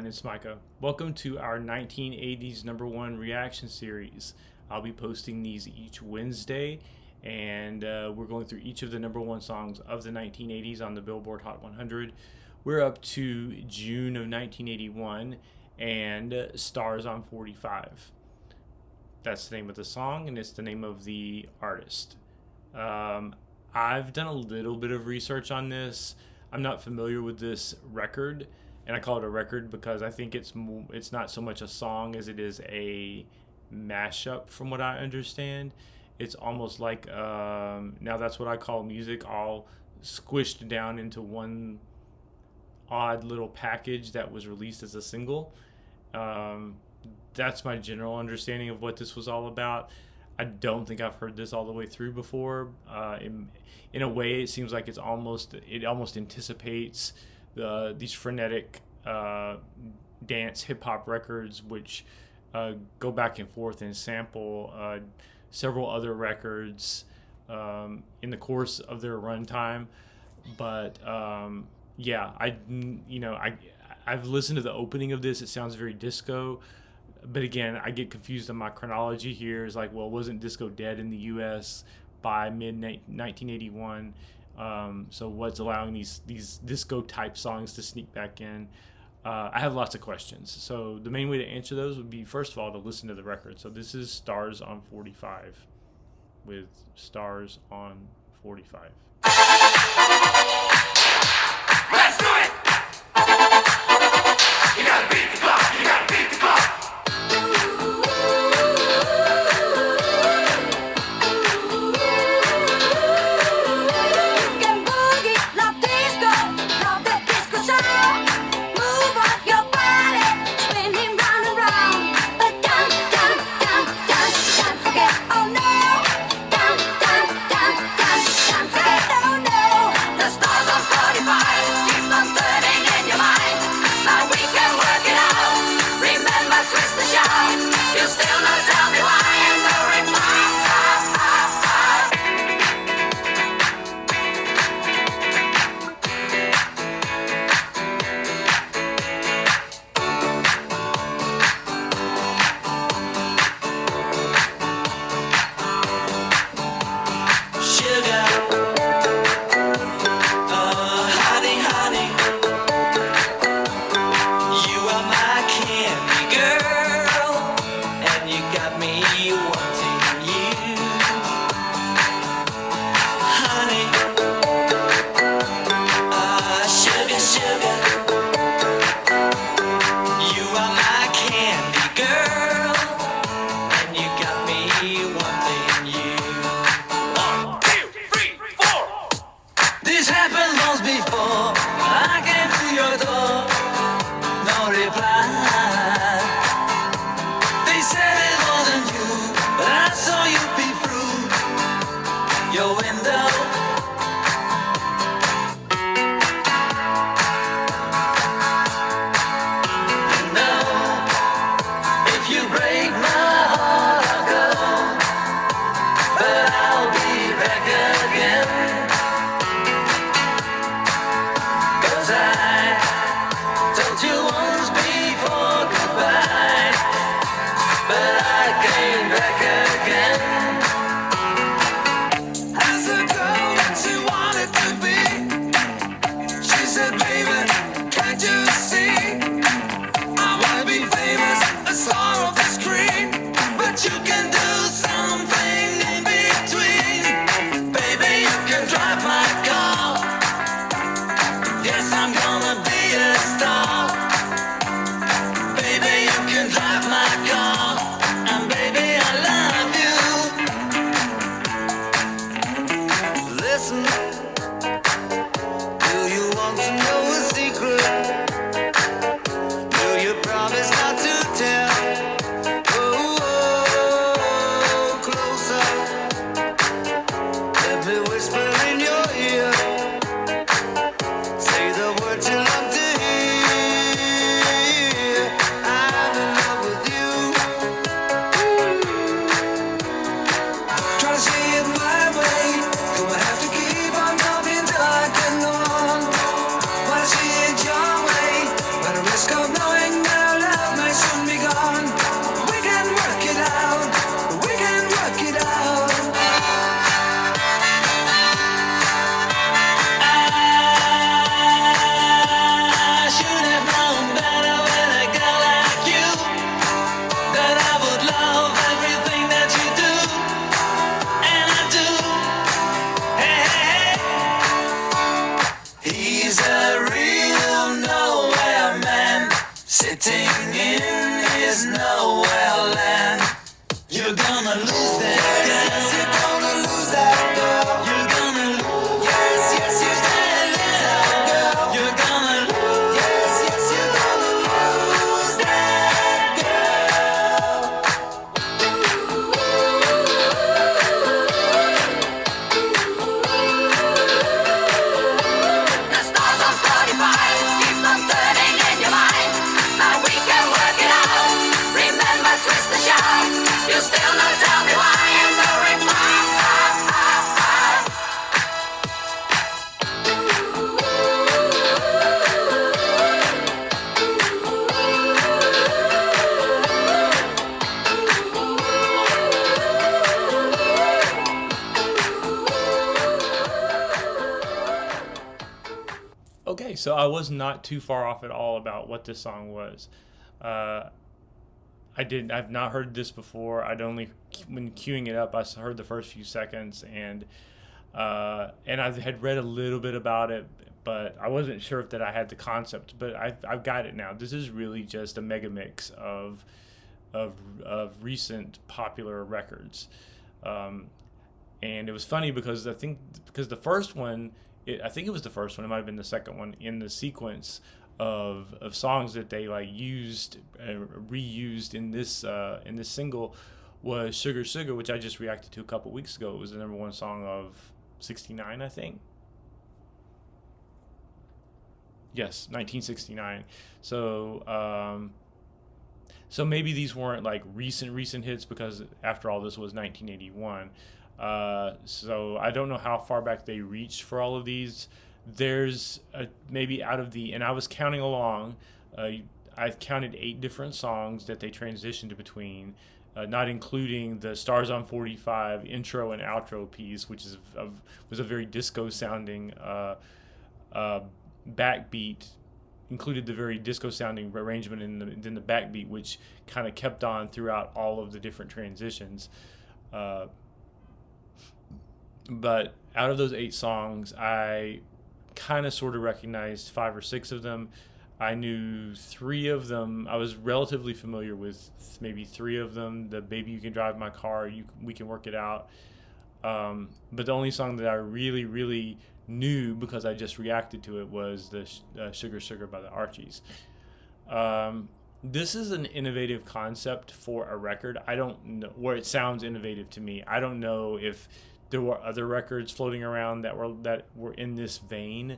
it's Micah. Welcome to our 1980s #1 reaction series. I'll be posting these each Wednesday, and we're going through each of the #1 songs of the 1980s on the Billboard Hot 100. We're up to June of 1981 and Stars on 45. That's the name of the song, and it's the name of the artist. I've done a little bit of research on this. I'm not familiar with this record, and I call it a record because I think it's not so much a song as it is a mashup, from what I understand. It's almost like now that's what I call music, all squished down into one odd little package that was released as a single. That's my general understanding of what this was all about. I don't think I've heard this all the way through before. In a way, it seems like it almost anticipates these frenetic dance hip hop records, which go back and forth and sample several other records in the course of their runtime. But yeah, I've listened to the opening of this. It sounds very disco. But again, I get confused on my chronology here. It's like, well, wasn't disco dead in the U.S. by mid-1981? So what's allowing these disco-type songs to sneak back in? I have lots of questions. So the main way to answer those would be, first of all, to listen to the record. So this is Stars on 45 with Stars on 45. Let's do it! You gotta beat the clock, you gotta beat the clock. Say the words you love to hear. sitting in his nowhere land. You're gonna lose that girl. You're gonna lose that girl. You're gonna lose. Yes, yes, you're gonna lose that girl. You're gonna lose. Yes, yes, you're gonna lose that girl. The stars on 45 keep on turning in your mind. Now we can work it out. Remember, twist the shout. You still not tell me why, and the reply. Okay, so I was not too far off at all about what this song was. I've not heard this before. When queuing it up, I heard the first few seconds, and I had read a little bit about it, but I wasn't sure if that I had the concept. But I've got it now. This is really just a megamix of recent popular records, and it was funny because the first one. I think it was the first one. It might have been the second one in the sequence of songs that they reused in this single was "Sugar Sugar," which I just reacted to a couple weeks ago. It was the number one song of '69, I think. Yes, 1969. So maybe these weren't like recent hits because after all, this was 1981. So I don't know how far back they reached for all of these. There's maybe and I was counting along. I counted 8 different songs that they transitioned between, not including the Stars on 45 intro and outro piece, which was a very disco sounding backbeat. Included the very disco sounding arrangement in the backbeat, which kind of kept on throughout all of the different transitions. But out of those 8 songs, I kind of sort of recognized 5 or 6 of them. I knew 3 of them. I was relatively familiar with maybe 3 of them. The Baby You Can Drive My Car, We Can Work It Out. But the only song that I really, really knew because I just reacted to it was the Sugar Sugar by the Archies. This is an innovative concept for a record. I don't know where it sounds innovative to me. I don't know if there were other records floating around that were in this vein.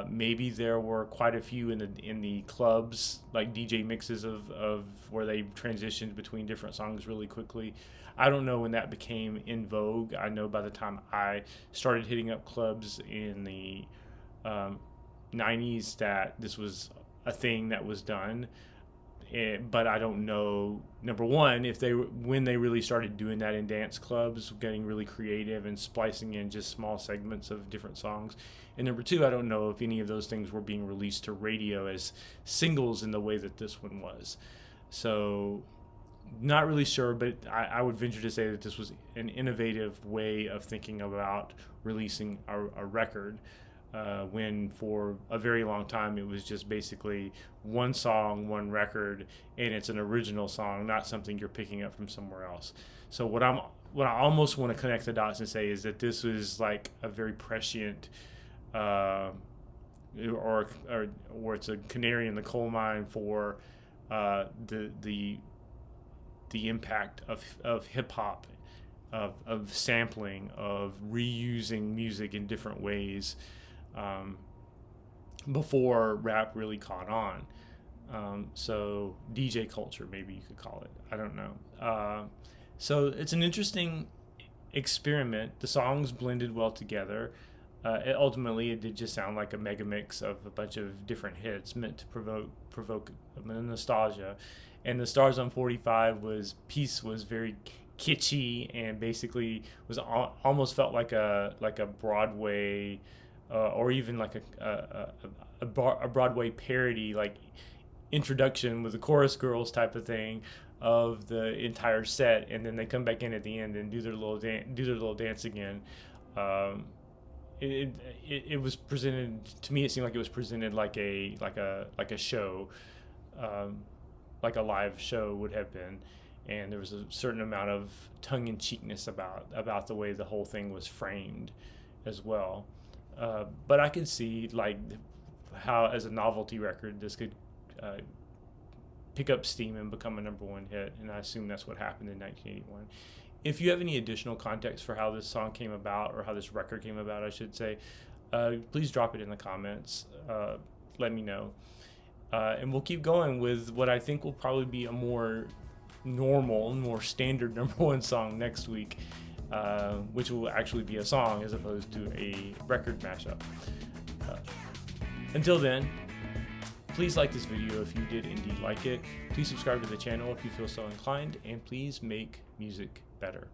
Maybe there were quite a few in the clubs, like DJ mixes of where they transitioned between different songs really quickly. I don't know when that became in vogue. I know by the time I started hitting up clubs in the 90s that this was a thing that was done. But I don't know, number one, when they really started doing that in dance clubs, getting really creative and splicing in just small segments of different songs. And number two, I don't know if any of those things were being released to radio as singles in the way that this one was. So not really sure, but I would venture to say that this was an innovative way of thinking about releasing a record. When for a very long time it was just basically one song, one record, and it's an original song, not something you're picking up from somewhere else. So what I almost want to connect the dots and say is that this was like a very prescient, or it's a canary in the coal mine for the impact of hip hop, of sampling, of reusing music in different ways. Before rap really caught on. So DJ culture, maybe you could call it. I don't know. So it's an interesting experiment. The songs blended well together. Ultimately, it did just sound like a mega mix of a bunch of different hits meant to provoke nostalgia. And the Stars on 45 was very kitschy and basically was almost felt like a Broadway, or even like a Broadway parody, like introduction with the chorus girls type of thing of the entire set, and then they come back in at the end and do their little dance again. It was presented to me. It seemed like it was presented like a show, like a live show would have been, and there was a certain amount of tongue-in-cheekness about the way the whole thing was framed as well. But I could see like how, as a novelty record, this could pick up steam and become a #1 hit, and I assume that's what happened in 1981. If you have any additional context for how this song came about, or how this record came about, I should say, please drop it in the comments. Let me know. And we'll keep going with what I think will probably be a more normal, more standard #1 song next week, which will actually be a song as opposed to a record mashup. Until then, please like this video if you did indeed like it. Please subscribe to the channel if you feel so inclined, and please make music better.